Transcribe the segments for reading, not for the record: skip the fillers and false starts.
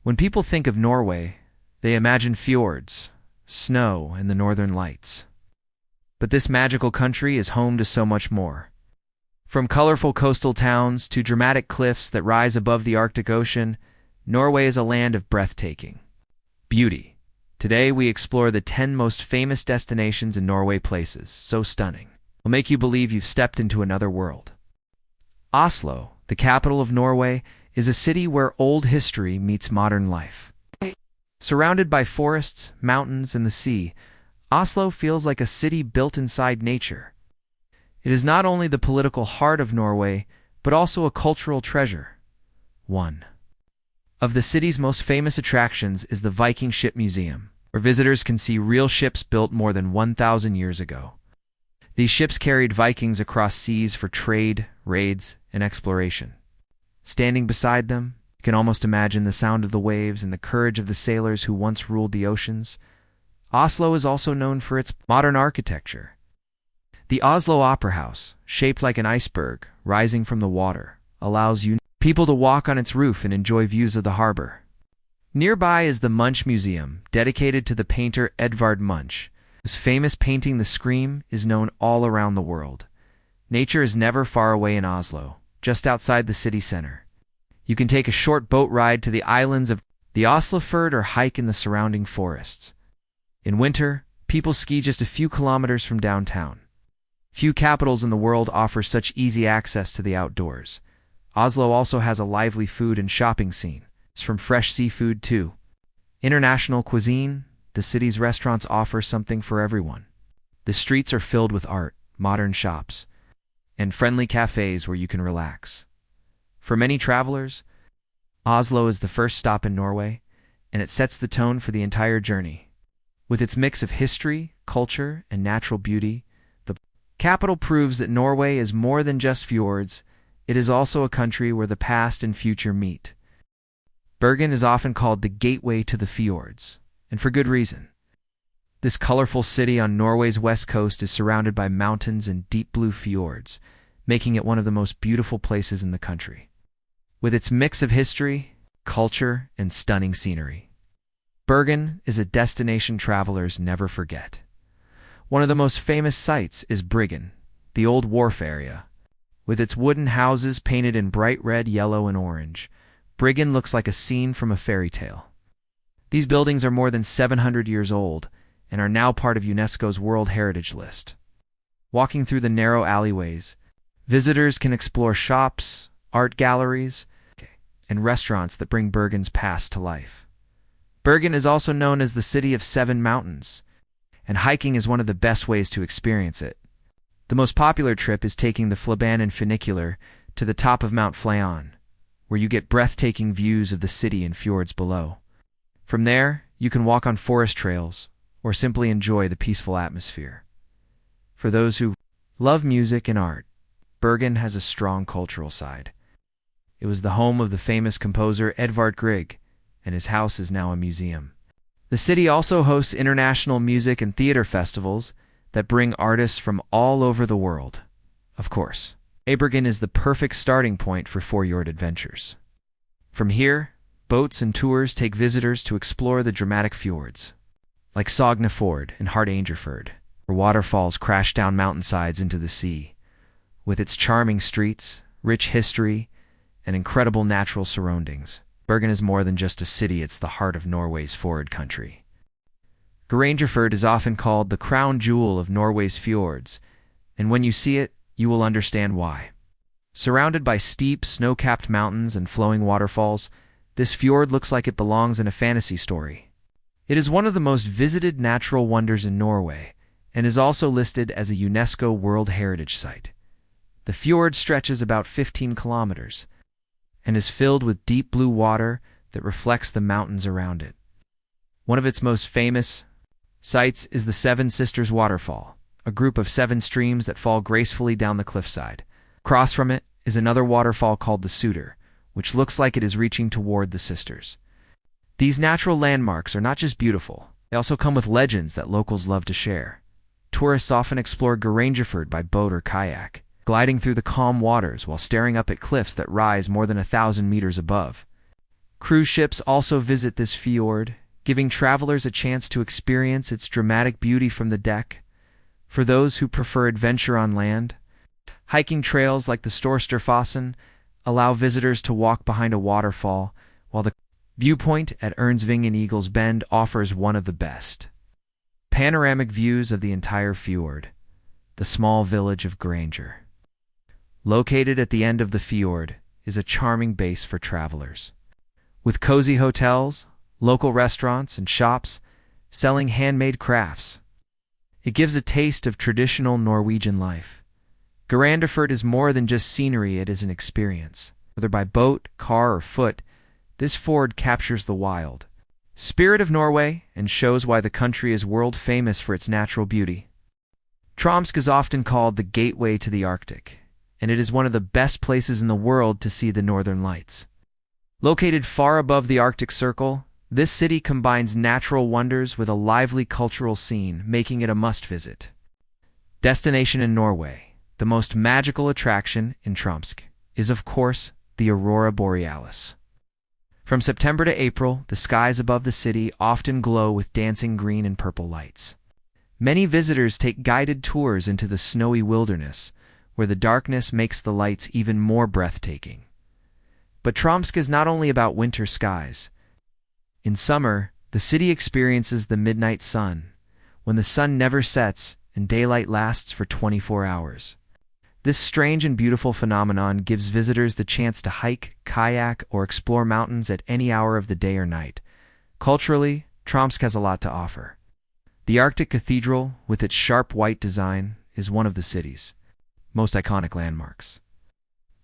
When people think of Norway, they imagine fjords, snow, and the northern lights. But this magical country is home to so much more. From colorful coastal towns to dramatic cliffs that rise above the Arctic Ocean, Norway is a land of breathtaking beauty. Today we explore the 10 most famous destinations in Norway, places so stunning will make you believe you've stepped into another world. Oslo, the capital of Norway, is a city where old history meets modern life. Surrounded by forests, mountains, and the sea, Oslo feels like a city built inside nature. It is not only the political heart of Norway, but also a cultural treasure. One of the city's most famous attractions is the Viking Ship Museum, where visitors can see real ships built more than 1,000 years ago. These ships carried Vikings across seas for trade, raids, and exploration. Standing beside them, you can almost imagine the sound of the waves and the courage of the sailors who once ruled the oceans. Oslo is also known for its modern architecture. The Oslo Opera House, shaped like an iceberg rising from the water, allows people to walk on its roof and enjoy views of the harbor. Nearby is the Munch Museum, dedicated to the painter Edvard Munch, whose famous painting The Scream is known all around the world. Nature is never far away in Oslo, just outside the city center. You can take a short boat ride to the islands of the Oslofjord or hike in the surrounding forests. In winter, people ski just a few kilometers from downtown. Few capitals in the world offer such easy access to the outdoors. Oslo also has a lively food and shopping scene. It's from fresh seafood to international cuisine. The city's restaurants offer something for everyone. The streets are filled with art, modern shops, and friendly cafes where you can relax. For many travelers, Oslo is the first stop in Norway, and it sets the tone for the entire journey. With its mix of history, culture, and natural beauty, the capital proves that Norway is more than just fjords. It is also a country where the past and future meet. Bergen is often called the gateway to the fjords, and for good reason. This colorful city on Norway's west coast is surrounded by mountains and deep blue fjords, making it one of the most beautiful places in the country. With its mix of history, culture, and stunning scenery, Bergen is a destination travelers never forget. One of the most famous sights is Bryggen, the old wharf area. With its wooden houses painted in bright red, yellow, and orange, Bryggen looks like a scene from a fairy tale. These buildings are more than 700 years old and are now part of UNESCO's World Heritage List. Walking through the narrow alleyways, visitors can explore shops, art galleries, and restaurants that bring Bergen's past to life. Bergen is also known as the City of Seven Mountains, and hiking is one of the best ways to experience it. The most popular trip is taking the Flabanen funicular to the top of Mount Flaon, where you get breathtaking views of the city and fjords below. From there, you can walk on forest trails or simply enjoy the peaceful atmosphere. For those who love music and art, Bergen has a strong cultural side. It was the home of the famous composer Edvard Grieg, and his house is now a museum. The city also hosts international music and theater festivals that bring artists from all over the world. Of course, Bergen is the perfect starting point for fjord adventures. From here, boats and tours take visitors to explore the dramatic fjords, like Sognefjord and Hardangerfjord, where waterfalls crash down mountainsides into the sea. With its charming streets, rich history, and incredible natural surroundings, Bergen is more than just a city, it's the heart of Norway's fjord country. Geirangerfjord is often called the crown jewel of Norway's fjords, and when you see it, you will understand why. Surrounded by steep, snow-capped mountains and flowing waterfalls, this fjord looks like it belongs in a fantasy story. It is one of the most visited natural wonders in Norway, and is also listed as a UNESCO World Heritage Site. The fjord stretches about 15 kilometers, and is filled with deep blue water that reflects the mountains around it. One of its most famous sights is the Seven Sisters Waterfall, a group of 7 streams that fall gracefully down the cliffside. Across from it is another waterfall called the Suder, which looks like it is reaching toward the sisters. These natural landmarks are not just beautiful, they also come with legends that locals love to share. Tourists often explore Geirangerfjord by boat or kayak, gliding through the calm waters while staring up at cliffs that rise more than 1,000 meters above. Cruise ships also visit this fjord, giving travelers a chance to experience its dramatic beauty from the deck. For those who prefer adventure on land, hiking trails like the Storsterfossen allow visitors to walk behind a waterfall, while the viewpoint at Ernsvingen Eagles Bend offers one of the best panoramic views of the entire fjord. The small village of Geirangerfjord, located at the end of the fjord, is a charming base for travelers. With cozy hotels, local restaurants, and shops selling handmade crafts, it gives a taste of traditional Norwegian life. Geirangerfjord is more than just scenery, it is an experience. Whether by boat, car, or foot, this fjord captures the wild spirit of Norway and shows why the country is world famous for its natural beauty. Tromso is often called the gateway to the Arctic, and it is one of the best places in the world to see the northern lights. Located far above the Arctic Circle, this city combines natural wonders with a lively cultural scene, making it a must-visit destination in Norway. The most magical attraction in Tromso is, of course, the aurora borealis. From September to April, the skies above the city often glow with dancing green and purple lights. Many visitors take guided tours into the snowy wilderness, where the darkness makes the lights even more breathtaking. But Tromso is not only about winter skies. In summer, the city experiences the midnight sun, when the sun never sets and daylight lasts for 24 hours. This strange and beautiful phenomenon gives visitors the chance to hike, kayak, or explore mountains at any hour of the day or night. Culturally, Tromso has a lot to offer. The Arctic Cathedral, with its sharp white design, is one of the city's most iconic landmarks.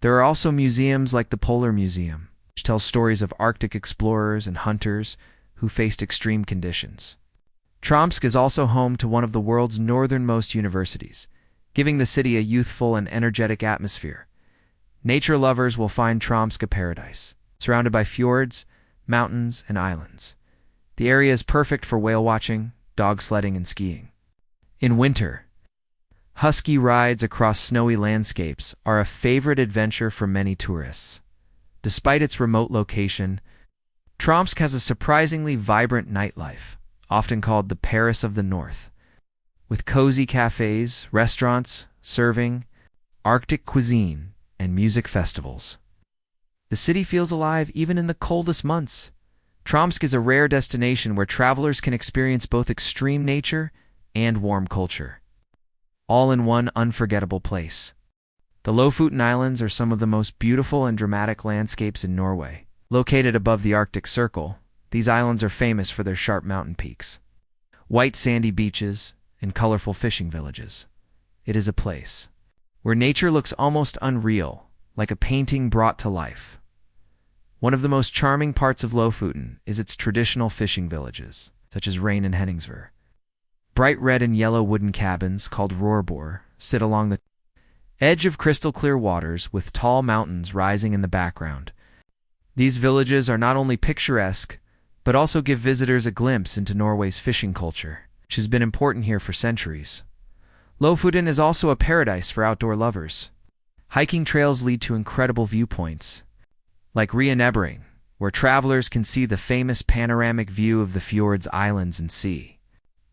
There are also museums like the Polar Museum, which tells stories of Arctic explorers and hunters who faced extreme conditions. Tromso is also home to one of the world's northernmost universities, giving the city a youthful and energetic atmosphere. Nature lovers will find Tromso a paradise, surrounded by fjords, mountains, and islands. The area is perfect for whale watching, dog sledding, and skiing. In winter, husky rides across snowy landscapes are a favorite adventure for many tourists. Despite its remote location, Tromso has a surprisingly vibrant nightlife, often called the Paris of the North, with cozy cafes, restaurants, serving Arctic cuisine, and music festivals. The city feels alive even in the coldest months. Tromso is a rare destination where travelers can experience both extreme nature and warm culture, all in one unforgettable place. The Lofoten Islands are some of the most beautiful and dramatic landscapes in Norway. Located above the Arctic Circle, these islands are famous for their sharp mountain peaks, white sandy beaches, and colorful fishing villages. It is a place where nature looks almost unreal, like a painting brought to life. One of the most charming parts of Lofoten is its traditional fishing villages, such as Rain and Henningsvær. Bright red and yellow wooden cabins, called rorbor, sit along the edge of crystal-clear waters with tall mountains rising in the background. These villages are not only picturesque, but also give visitors a glimpse into Norway's fishing culture, which has been important here for centuries. Lofoten is also a paradise for outdoor lovers. Hiking trails lead to incredible viewpoints, like Geirangerfjord, where travelers can see the famous panoramic view of the fjords, islands, and sea.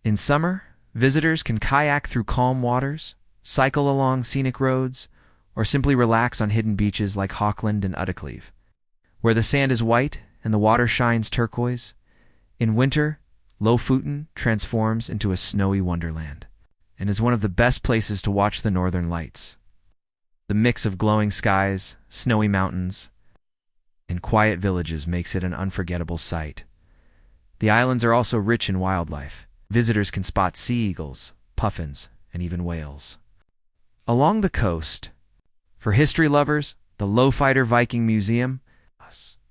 In summer, visitors can kayak through calm waters, cycle along scenic roads, or simply relax on hidden beaches like Haukeland and Utterklev, where the sand is white and the water shines turquoise. In winter, Lofoten transforms into a snowy wonderland and is one of the best places to watch the northern lights. The mix of glowing skies, snowy mountains, and quiet villages makes it an unforgettable sight. The islands are also rich in wildlife. Visitors can spot sea eagles, puffins, and even whales. Along the coast, for history lovers, the Lofoten Viking Museum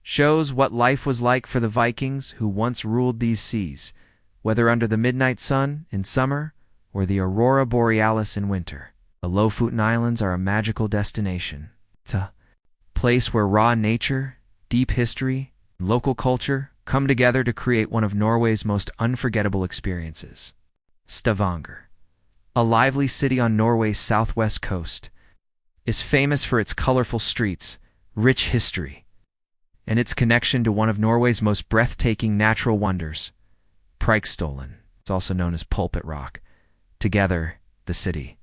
shows what life was like for the Vikings who once ruled these seas, whether under the midnight sun in summer or the aurora borealis in winter. The Lofoten Islands are a magical destination. It's a place where raw nature, deep history, and local culture come together to create one of Norway's most unforgettable experiences. Stavanger, a lively city on Norway's southwest coast, is famous for its colorful streets, rich history, and its connection to one of Norway's most breathtaking natural wonders, Preikestolen. It's also known as Pulpit Rock. Together, the city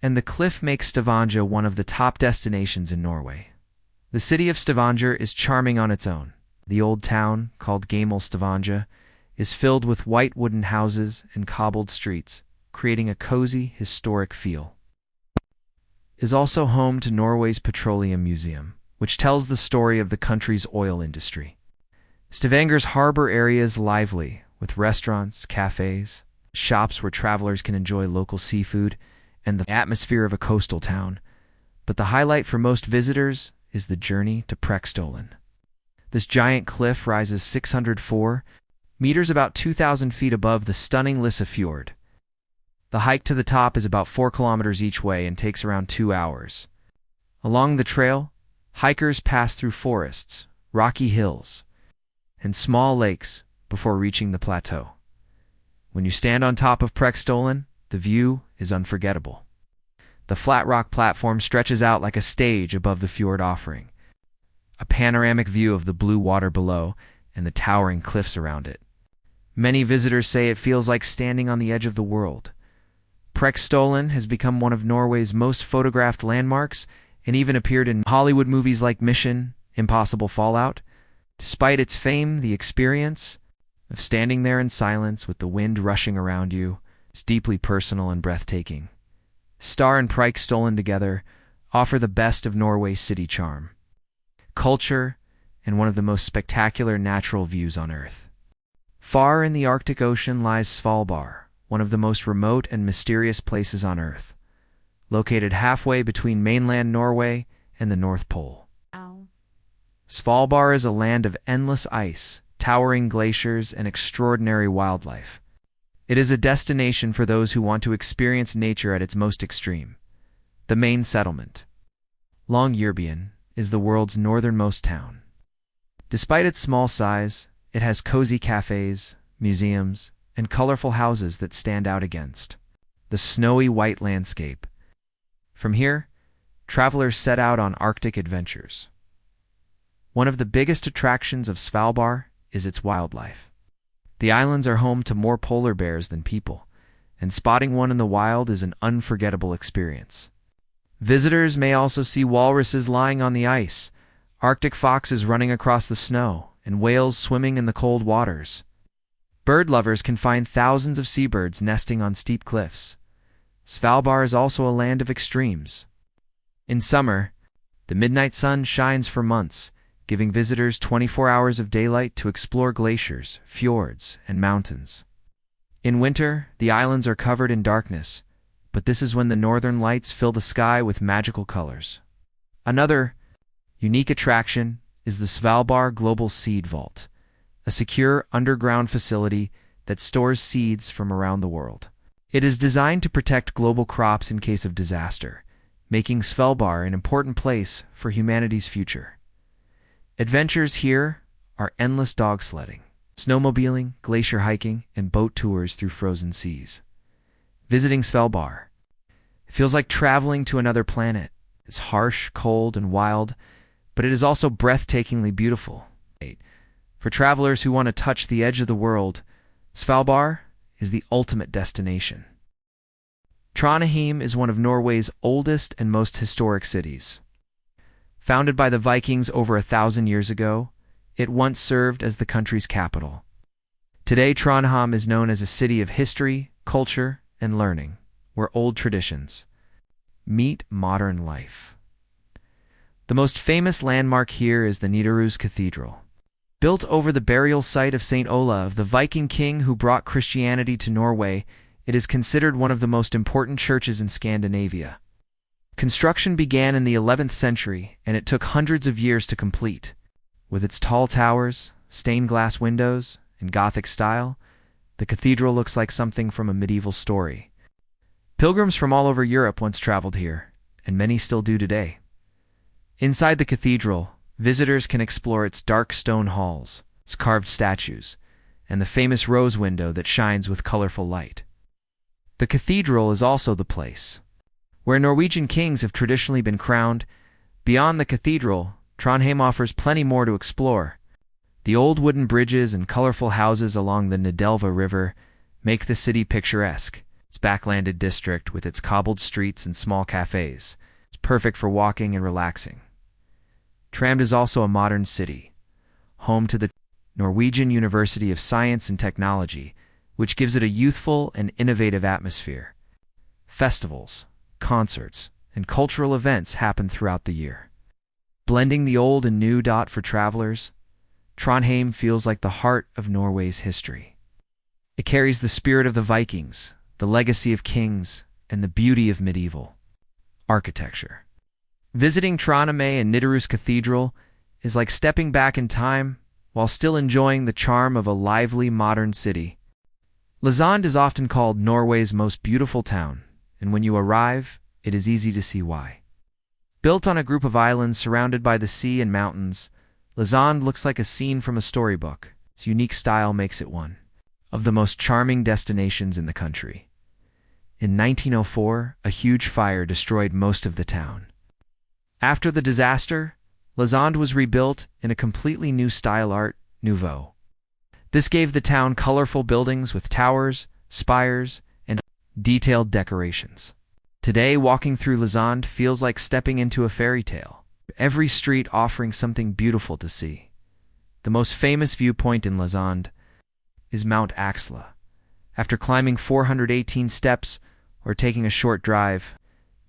and the cliff makes Stavanger one of the top destinations in Norway. The city of Stavanger is charming on its own. The old town, called Gamle Stavanger, is filled with white wooden houses and cobbled streets, creating a cozy, historic feel. It is also home to Norway's Petroleum Museum, which tells the story of the country's oil industry. Stavanger's harbor area is lively, with restaurants, cafes, shops where travelers can enjoy local seafood, and the atmosphere of a coastal town. But the highlight for most visitors is the journey to Preikestolen. This giant cliff rises 604 meters, about 2,000 feet above the stunning Fjord. The hike to the top is about 4 kilometers each way and takes around 2 hours. Along the trail, hikers pass through forests, rocky hills, and small lakes before reaching the plateau. When you stand on top of Preikestolen, the view is unforgettable. The flat rock platform stretches out like a stage above the fjord, offering a panoramic view of the blue water below and the towering cliffs around it. Many visitors say it feels like standing on the edge of the world. Preikestolen has become one of Norway's most photographed landmarks and even appeared in Hollywood movies like Mission: Impossible Fallout. Despite its fame, the experience of standing there in silence with the wind rushing around you is deeply personal and breathtaking. Star and Preikestolen together offer the best of Norway's city charm, culture, and one of the most spectacular natural views on Earth. Far in the Arctic Ocean lies Svalbard, one of the most remote and mysterious places on Earth, located halfway between mainland Norway and the North Pole. Svalbard is a land of endless ice, towering glaciers, and extraordinary wildlife. It is a destination for those who want to experience nature at its most extreme. The main settlement, Longyearbyen, is the world's northernmost town. Despite its small size, it has cozy cafes, museums, and colorful houses that stand out against the snowy white landscape. From here, travelers set out on Arctic adventures. One of the biggest attractions of Svalbard is its wildlife. The islands are home to more polar bears than people, and spotting one in the wild is an unforgettable experience. Visitors may also see walruses lying on the ice, Arctic foxes running across the snow, and whales swimming in the cold waters. Bird lovers can find thousands of seabirds nesting on steep cliffs. Svalbard is also a land of extremes. In summer, the midnight sun shines for months, giving visitors 24 hours of daylight to explore glaciers, fjords, and mountains. In winter, the islands are covered in darkness, but this is when the northern lights fill the sky with magical colors. Another unique attraction is the Svalbard Global Seed Vault, a secure underground facility that stores seeds from around the world. It is designed to protect global crops in case of disaster, making Svalbard an important place for humanity's future. Adventures here are endless dog sledding, snowmobiling, glacier hiking, and boat tours through frozen seas. Visiting Svalbard feels like traveling to another planet. It's harsh, cold, and wild, but it is also breathtakingly beautiful. For travelers who want to touch the edge of the world, Svalbard is the ultimate destination. Trondheim is one of Norway's oldest and most historic cities. Founded by the Vikings over 1,000 years ago, it once served as the country's capital. Today, Trondheim is known as a city of history, culture, and learning, where old traditions meet modern life. The most famous landmark here is the Nidaros Cathedral. Built over the burial site of St. Olav, the Viking king who brought Christianity to Norway, it is considered one of the most important churches in Scandinavia. Construction began in the 11th century, and it took hundreds of years to complete. With its tall towers, stained glass windows, and Gothic style, the cathedral looks like something from a medieval story. Pilgrims from all over Europe once traveled here, and many still do today. Inside the cathedral, visitors can explore its dark stone halls, its carved statues, and the famous rose window that shines with colorful light. The cathedral is also the place where Norwegian kings have traditionally been crowned. Beyond the cathedral, Trondheim offers plenty more to explore. The old wooden bridges and colorful houses along the Nidelva River make the city picturesque. Its backlanded district, with its cobbled streets and small cafes, is perfect for walking and relaxing. Tromso is also a modern city, home to the Norwegian University of Science and Technology, which gives it a youthful and innovative atmosphere. Festivals, concerts, and cultural events happen throughout the year. Blending the old and new. For travelers, Trondheim feels like the heart of Norway's history. It carries the spirit of the Vikings, the legacy of kings, and the beauty of medieval architecture. Visiting Trondheim and Nidaros Cathedral is like stepping back in time while still enjoying the charm of a lively modern city. Alesund is often called Norway's most beautiful town, and when you arrive, it is easy to see why. Built on a group of islands surrounded by the sea and mountains, Alesund looks like a scene from a storybook. Its unique style makes it one of the most charming destinations in the country. In 1904, a huge fire destroyed most of the town. After the disaster, Alesund was rebuilt in a completely new style, Art Nouveau. This gave the town colorful buildings with towers, spires, and detailed decorations. Today, walking through Alesund feels like stepping into a fairy tale, every street offering something beautiful to see. The most famous viewpoint in Alesund is Mount Axla. After climbing 418 steps or taking a short drive,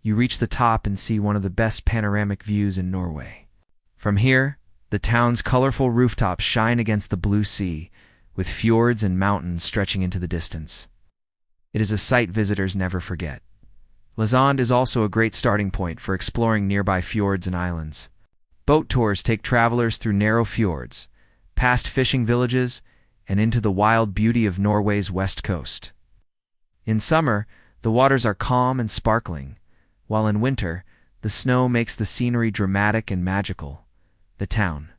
you reach the top and see one of the best panoramic views in Norway. From here, the town's colorful rooftops shine against the blue sea, with fjords and mountains stretching into the distance. It is a sight visitors never forget. Alesund is also a great starting point for exploring nearby fjords and islands. Boat tours take travelers through narrow fjords, past fishing villages, and into the wild beauty of Norway's west coast. In summer, the waters are calm and sparkling, while in winter, the snow makes the scenery dramatic and magical. The town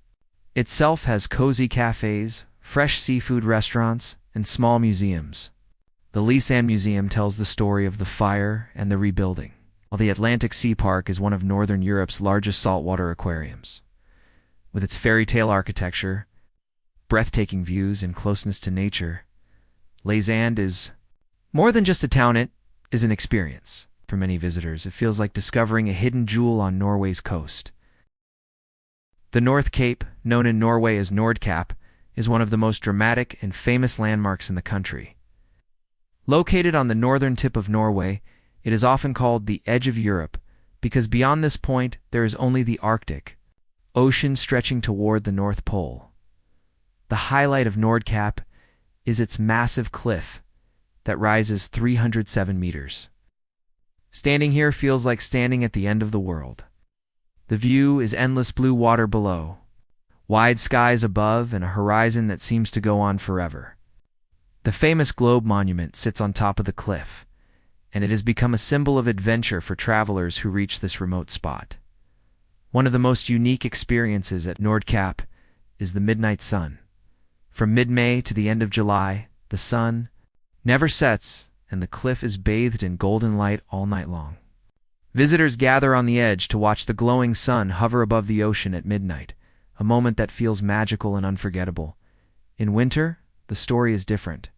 itself has cozy cafes, fresh seafood restaurants, and small museums. The Alesund Museum tells the story of the fire and the rebuilding, while the Atlantic Sea Park is one of Northern Europe's largest saltwater aquariums. With its fairy-tale architecture, breathtaking views, and closeness to nature, Alesund is more than just a town, it is an experience. For many visitors, it feels like discovering a hidden jewel on Norway's coast. The North Cape, known in Norway as Nordkapp, is one of the most dramatic and famous landmarks in the country. Located on the northern tip of Norway, it is often called the edge of Europe because beyond this point there is only the Arctic Ocean stretching toward the North Pole. The highlight of Nordkapp is its massive cliff that rises 307 meters. Standing here feels like standing at the end of the world. The view is endless blue water below, wide skies above, and a horizon that seems to go on forever. The famous Globe Monument sits on top of the cliff, and it has become a symbol of adventure for travelers who reach this remote spot. One of the most unique experiences at Nordkapp is the midnight sun. From mid-May to the end of July, the sun never sets, and the cliff is bathed in golden light all night long. Visitors gather on the edge to watch the glowing sun hover above the ocean at midnight, a moment that feels magical and unforgettable. In winter, the story is different.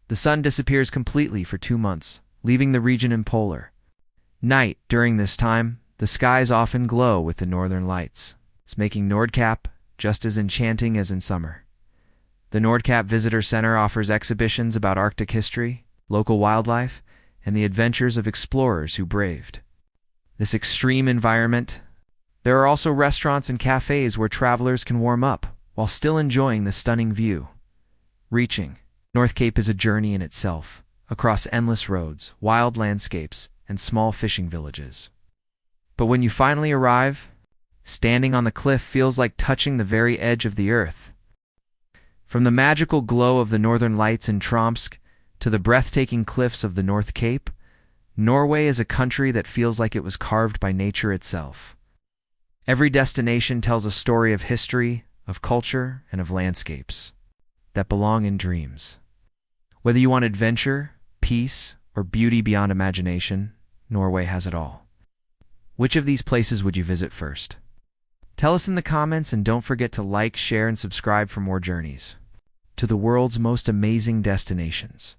The sun disappears completely for 2 months, leaving the region in polar night. During this time, the skies often glow with the northern lights, making Nordkapp just as enchanting as in summer. The Nordkapp Visitor Center offers exhibitions about Arctic history, local wildlife, and the adventures of explorers who braved this extreme environment. There are also restaurants and cafes where travelers can warm up while still enjoying the stunning view. Reaching North Cape is a journey in itself, across endless roads, wild landscapes, and small fishing villages. But when you finally arrive, standing on the cliff feels like touching the very edge of the earth. From the magical glow of the northern lights in Tromso to the breathtaking cliffs of the North Cape, Norway is a country that feels like it was carved by nature itself. Every destination tells a story of history, of culture, and of landscapes that belong in dreams. Whether you want adventure, peace, or beauty beyond imagination, Norway has it all. Which of these places would you visit first? Tell us in the comments and don't forget to like, share, and subscribe for more journeys to the world's most amazing destinations.